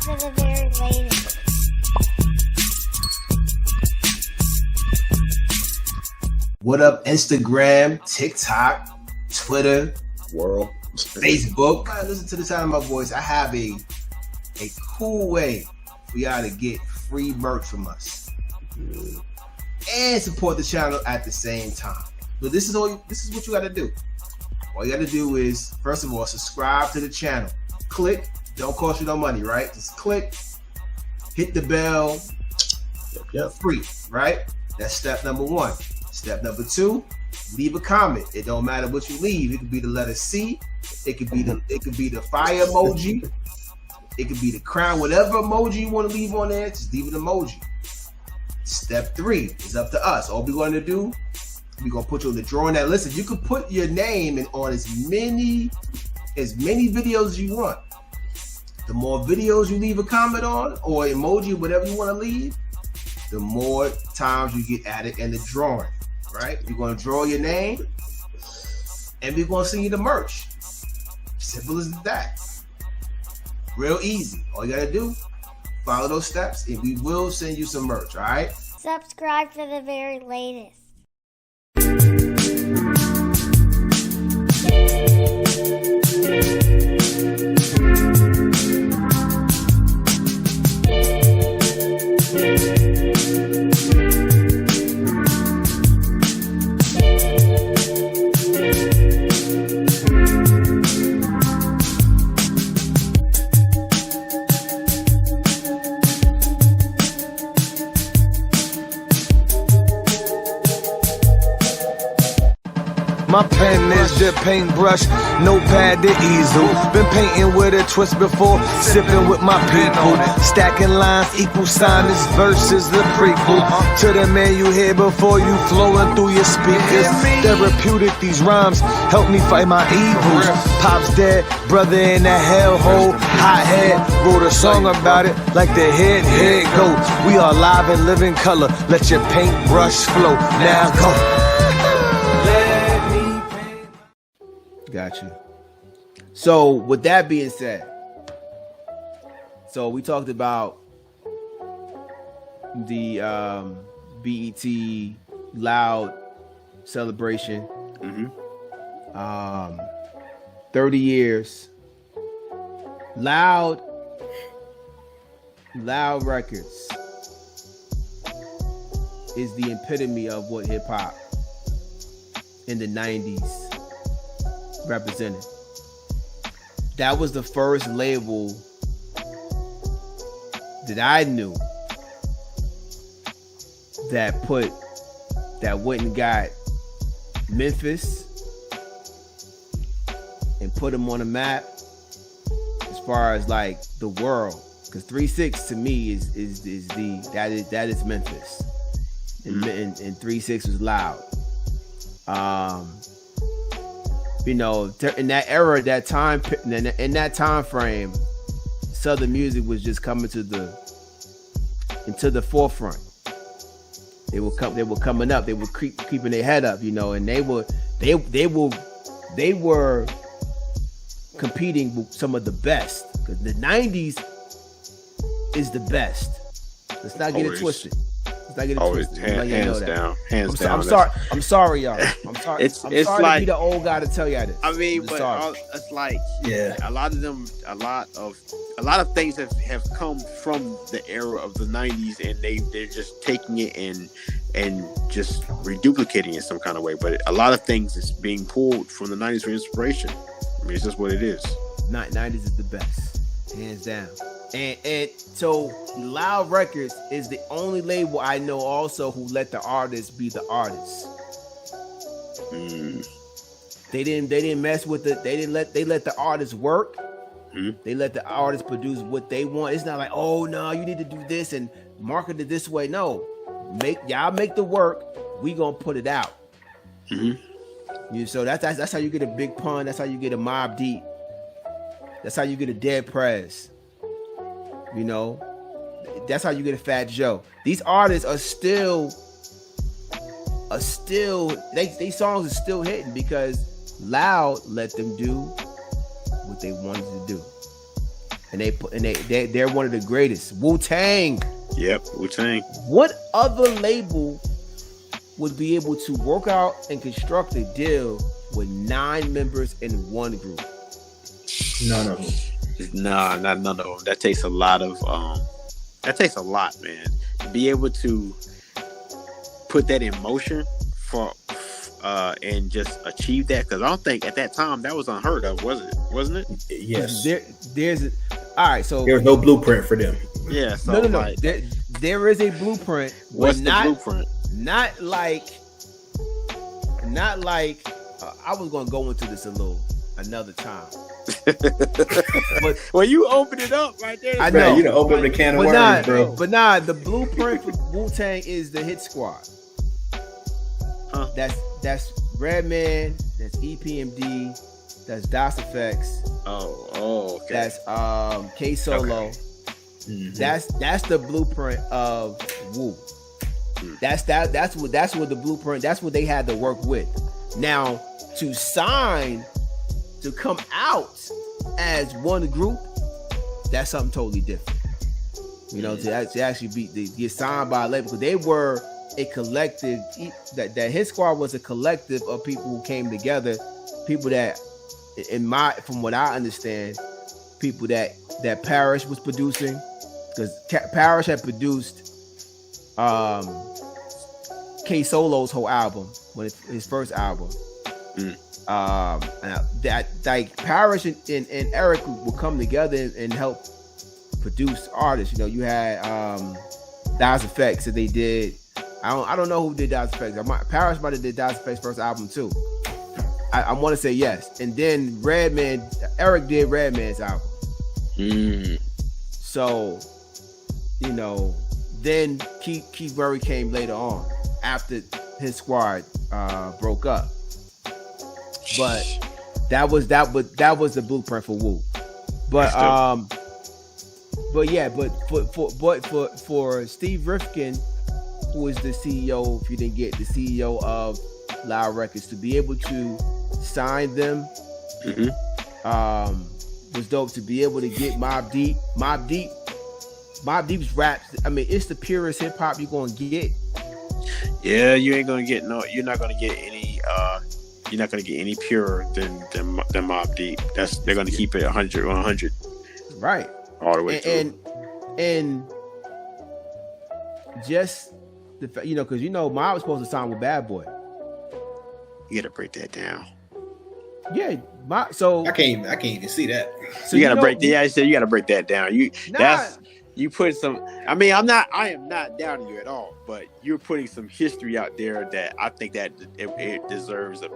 for the very latest. What up, Instagram, TikTok, Twitter, world, Facebook? Listen to the sound of my voice. I have a cool way for y'all to get free merch from us and support the channel at the same time. So this is what you got to do. All you got to do is, first of all, subscribe to the channel. Click. Don't cost you no money, right? Just click. Hit the bell. Yep. Free, right? That's step number one. Step number two, leave a comment. It don't matter what you leave. It could be the letter C. It could be the fire emoji. It could be the crown. Whatever emoji you want to leave on there, just leave an emoji. Step three is up to us. All we're going to do, we're going to put you on the drawing that. Listen, you can put your name in on as many videos as you want. The more videos you leave a comment on or emoji, whatever you want to leave, the more times you get added in the drawing, right? We're going to draw your name and we're going to send you the merch. Simple as that. Real easy. All you got to do, follow those steps and we will send you some merch, all right? Subscribe for the very latest. My pen is the paintbrush, notepad the easel. Been painting with a twist before, sipping with my people. Stacking lines, equal sign, this verse is the prequel to the man you hear before you flowing through your speakers. Therapeutic, these rhymes help me fight my evils. Pop's dead, brother in the hellhole, hot head. Wrote a song about it, like the head go. We are live and living color, let your paintbrush flow. Now go. Got you. So with that being said, so we talked about the BET Loud celebration. 30 years. Loud Records is the epitome of what hip hop in the 90s represented. That was the first label that I knew that went and got Memphis and put them on the map as far as like the world, because 3-6 to me that is Memphis, and 3-6 was Loud. You know, in that era, in that time frame, Southern music was just coming into the forefront. They were coming up. They were keeping their head up, you know, and they were competing with some of the best. Because the 90s is the best. Let's not get it twisted. Always hands down. I'm sorry, y'all. I'm sorry. It's sorry like, to be the old guy to tell y'all this. I mean, but sorry. it's like, yeah, a lot of things have come from the era of the 90s, and they're just taking it and just reduplicating it some kind of way. But a lot of things is being pulled from the 90s for inspiration. I mean, it's just what it is. 90s is the best, hands down. And so Loud Records is the only label I know also who let the artists be the artists. They didn't mess with it. They let the artists work. They let the artists produce what they want. It's not like, oh no, you need to do this and market it this way. No, y'all make the work. We gonna put it out. So that's how you get a Big Pun. That's how you get a Mobb Deep. That's how you get a Dead Prez. You know, that's how you get a Fat Joe. These artists are still these songs are still hitting because Loud let them do what they wanted to do. and they're one of the greatest. Wu-Tang. Yep, Wu-Tang. What other label would be able to work out and construct a deal with 9 members in one group? None of them. Nah, not none of them. That takes a lot of that takes a lot, man. To be able to put that in motion for and just achieve that, because I don't think at that time that was unheard of, wasn't it? Yes. All right, so There was no blueprint for them. Yeah. So no. like, There is a blueprint. what's the blueprint? Not like. I was going to go into this another time. But Well, you opened it up right there. I Bro, know. you done opened the can of worms, bro. But nah, the blueprint for Wu-Tang is the Hit Squad. Huh. That's Redman, that's EPMD, that's DOS Effects, Oh, okay. that's K Solo. Mhm. That's the blueprint of Wu. That's what the blueprint. That's what they had to work with. Now to come out as one group, that's something totally different. You know, to actually get signed by a label, because they were a collective. That Hit Squad was a collective of people who came together. People that, from what I understand, people that Parrish was producing, because Parrish had produced K Solo's whole album, his first album. That like Parrish and Eric would come together and help produce artists. You know, you had DOS Effects that they did. I don't know who did DOS Effects. Parrish might have did DOS Effects' first album too. I want to say yes. And then Eric did Redman's album. So, you know, then Keith Murray came later on after his squad broke up. But that was the blueprint for Wu. But for Steve Rifkin, who is the CEO, if you didn't get, the CEO of Loud Records, to be able to sign them was dope. To be able to get Mobb Deep's raps, I mean, it's the purest hip hop you're gonna get. Yeah, you're not gonna get any purer than Mobb Deep. They're gonna keep it 100, right, all the way through. And just the fact, you know, because you know Mobb was supposed to sign with Bad Boy. You gotta break that down. Yeah, so I can't even see that. so You gotta break. that. Yeah, I said you gotta break that down. Nah. You put some. I mean, I am not doubting you at all, but you're putting some history out there that I think that it deserves a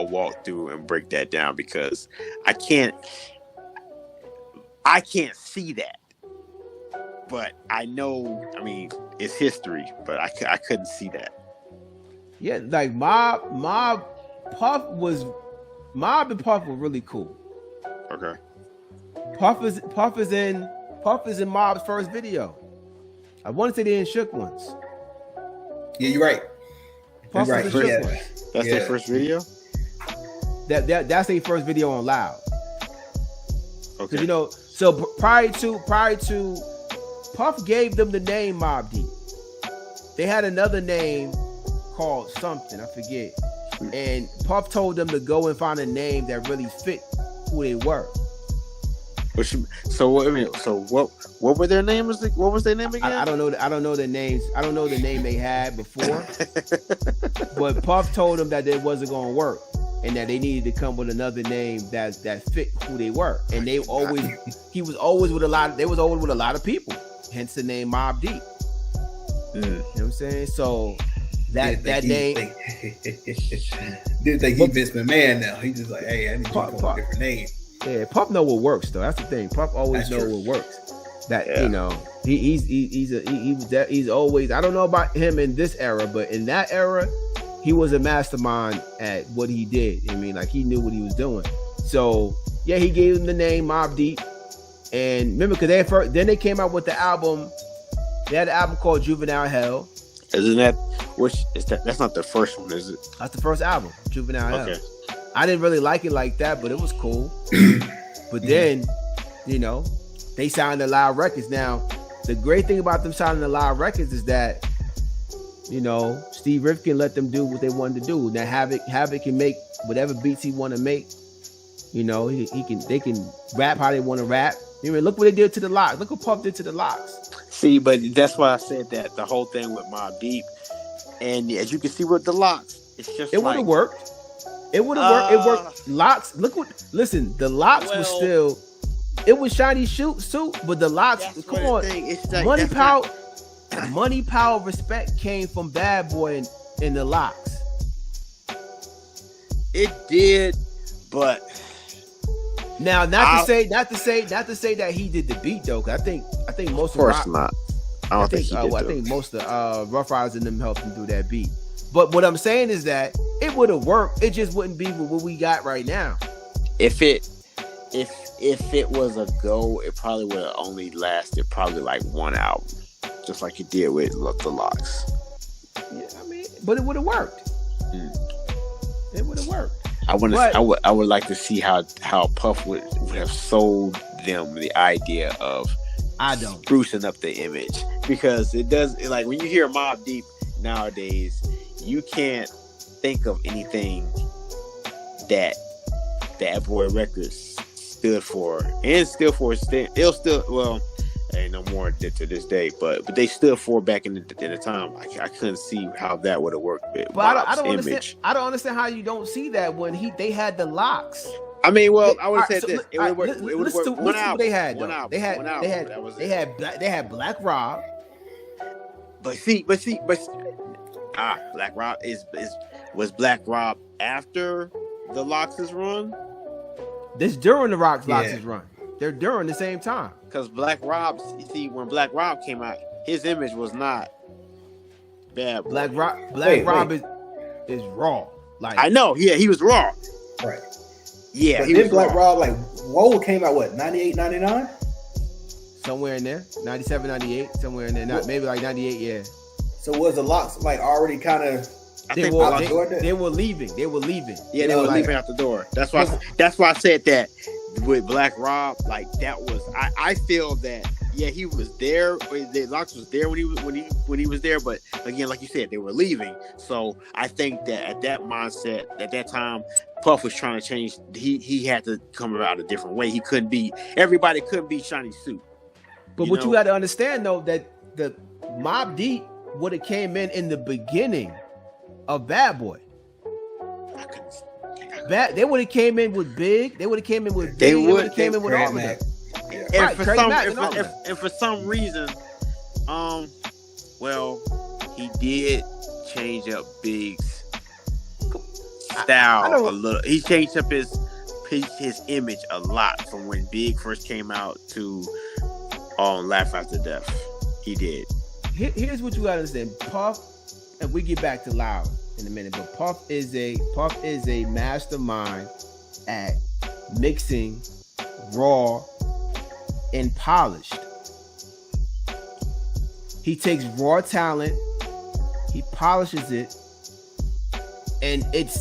walkthrough and break that down, because I can't see that, but I know. I mean, it's history, but I couldn't see that. Yeah, like Mobb and Puff were really cool. Okay. Puff is in Mobb's first video. I want to say they in Shook Ones. Yeah, you're right. Puff You're right. is in Shook Yeah. Ones. That's their first video. That's their first video on Loud. Okay. Because you know, so prior to Puff gave them the name Mobb Deep. They had another name called something, I forget. And Puff told them to go and find a name that really fit who they were. So what were their names? What was their name again? I don't know the names. I don't know the name they had before. But Puff told them that it wasn't going to work, and that they needed to come with another name that fit who they were. And they was always with a lot of people. Hence the name Mobb Deep. You know what I'm saying? So that name. Didn't think he Vince McMahon now. He just like, hey, I need to come with a different name. Yeah, Puff know what works though. That's the thing. Puff always know what works. That you know, he's always. I don't know about him in this era, but in that era, he was a mastermind at what he did. I mean, like he knew what he was doing. So yeah, he gave him the name Mobb Deep. And remember, because then they came out with the album. They had an album called Juvenile Hell. Isn't that that's not the first one, is it? That's the first album, Juvenile Hell. Okay. I didn't really like it like that, but it was cool. But then You know, they signed to Loud Records. Now, the great thing about them signing to Loud Records is that, you know, Steve Rifkin let them do what they wanted to do. Now Havoc can make whatever beats he want to make. You know, they can rap how they want to rap. You know, look what they did to the Locks. Look what Puff did to the Locks. See, but that's why I said that the whole thing with Mobb Deep, and as you can see with the Locks, it's just it would have worked. It would have worked. It worked. Locks. Listen. The Locks was still. It was shiny suit, but the Locks. Come on, it's like, money, power, money, power, respect came from Bad Boy and the Locks. It did, but now not to say that he did the beat though. Cause I think most of course not. I think most of Rough Riders and them helped him do that beat. But what I'm saying is that it would have worked. It just wouldn't be what we got right now. If it was a go, it probably would have only lasted probably like one album, just like it did with the Locks. Yeah, I mean, but it would have worked. It would have worked. I would like to see how Puff would have sold them the idea of sprucing up the image, because it does, like when you hear Mobb Deep nowadays, you can't think of anything that Bad Boy Records stood for, and still for. They'll still, well, ain't no more to this day, but they stood for back in the time. I couldn't see how that would have worked with I don't understand. I don't understand how you don't see that when they had the Locks. I mean, well, I would have said this. It would work. One album. They had one album. They had Black Rob. But Black Rob was Black Rob after the Locks' run? This during the Locks' run. They're during the same time. Because Black Rob, you see, when Black Rob came out, his image was not Bad Boy. Black Rob is raw. Like, I know, yeah, he was raw. Right. Yeah, but he then was Black raw. Rob, like, Whoa came out, what, 98, 99? Somewhere in there. 97, 98, somewhere in there. Maybe like 98, yeah. So was the Locks, like, already kind of... They were leaving. Yeah, they were leaving out the door. That's why I said that with Black Rob, like that was. I feel that he was there. The Locks was there when he was there, but again, like you said, they were leaving. So I think that at that mindset, at that time, Puff was trying to change. He had to come about a different way. Everybody couldn't be Shiny Suit. But what you got to understand though, that the Mobb Deep would have came in the beginning of Bad Boy. They would have came in with Big. They would have came in with Big. They would have came in with all of that. And for some reason, well, he did change up Big's style a little. He changed up his image a lot from when Big first came out to Laugh After Death. He did. Here's what you gotta understand, Puff. And we get back to Loud in a minute, but Puff is a mastermind at mixing raw and polished. He takes raw talent, he polishes it, and it's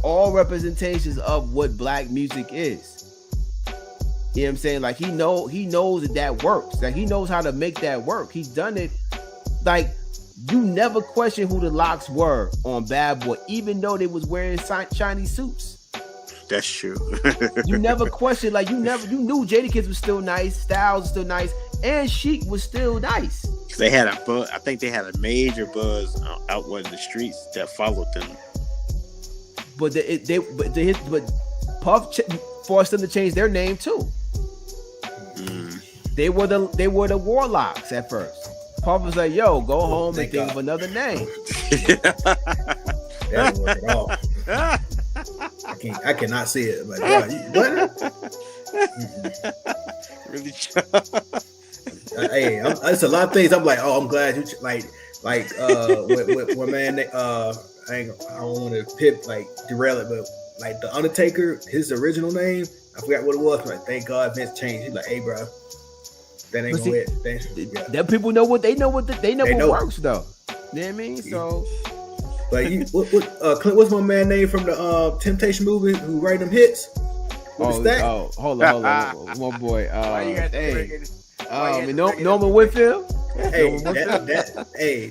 all representations of what black music is. You know what I'm saying? Like he knows that works. Like he knows how to make that work. He's done it. Like, you never question who the Locks were on Bad Boy, even though they was wearing shiny suits. That's true. You never questioned, like you knew Jadakiss was still nice, Styles was still nice, and Chic was still nice. They had a buzz. I think they had a major buzz out in the streets that followed them. But Puff forced them to change their name too. They were the Warlocks at first. Puff was like, "Yo, go home and think of another name." That didn't work at all. I cannot see it. Like, what? Really? Hey, it's a lot of things. I'm like, oh, I'm glad you with man. I don't want to derail it, but like the Undertaker, his original name, I forgot what it was. Like, thank God Vince changed. He's like, hey, bro. That ain't gonna hit. That people know what works though. You know what I mean? So, like, Clint, what's my man name from the Temptation movie who write them hits? Hold on. One boy. Why you got to Hey. bring it? Why you had to bring it Norman up? Whitfield. Hey,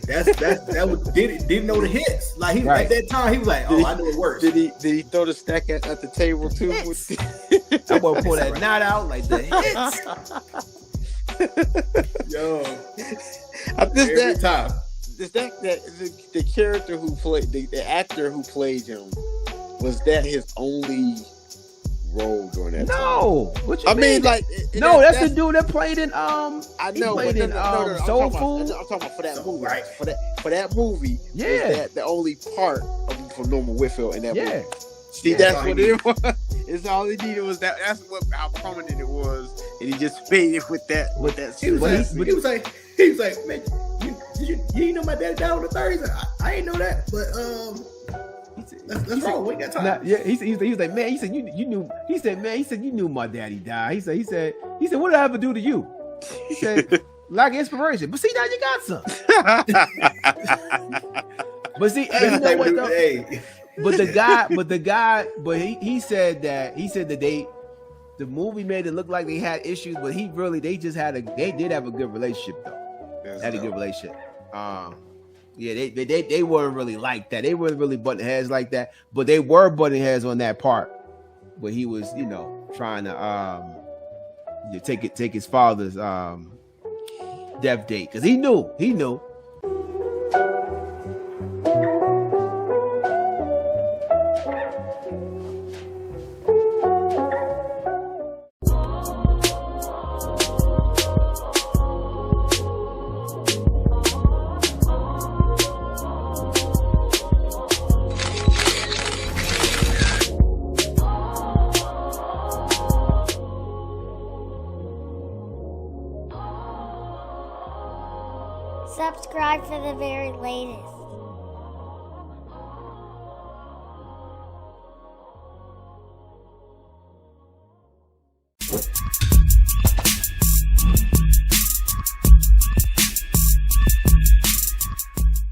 that was didn't know the hits. Like he Right. at that time, he was like, "Oh, I know it works." Did he throw the stack at the table too? I want to pull that knot out like the hits. Yo, Every every time. The character who played the actor who played him, was that his only role during that time? No, what you I mean? mean, like, No, that's the dude that played in I know, played but in no, Soul I'm Food. talking about for that movie. Right. For that movie, Yeah. was that the only part for Norman Whitfield in that Yeah. movie. See, Yeah, that's that's all what he it was. It's all he needed was that. That's how prominent it was, and he just faded with that. He was, But like, he was like, man, you didn't know my dad died on the 30s. I ain't know that, but let's roll. We got time. Nah, yeah, he was like, man, he said you knew. He said, man, you knew my daddy died. He said, what did I ever do to you? He said, lack of inspiration. But see, now you got some. But see, hey, you know what though? Hey. But he said that the movie made it look like they had issues, but they did have a good relationship though. Had a good relationship. Yeah, they weren't really like that. They weren't really butting heads like that, but they were butting heads on that part where he was, trying to take his father's death date because he knew. Subscribe for the very latest.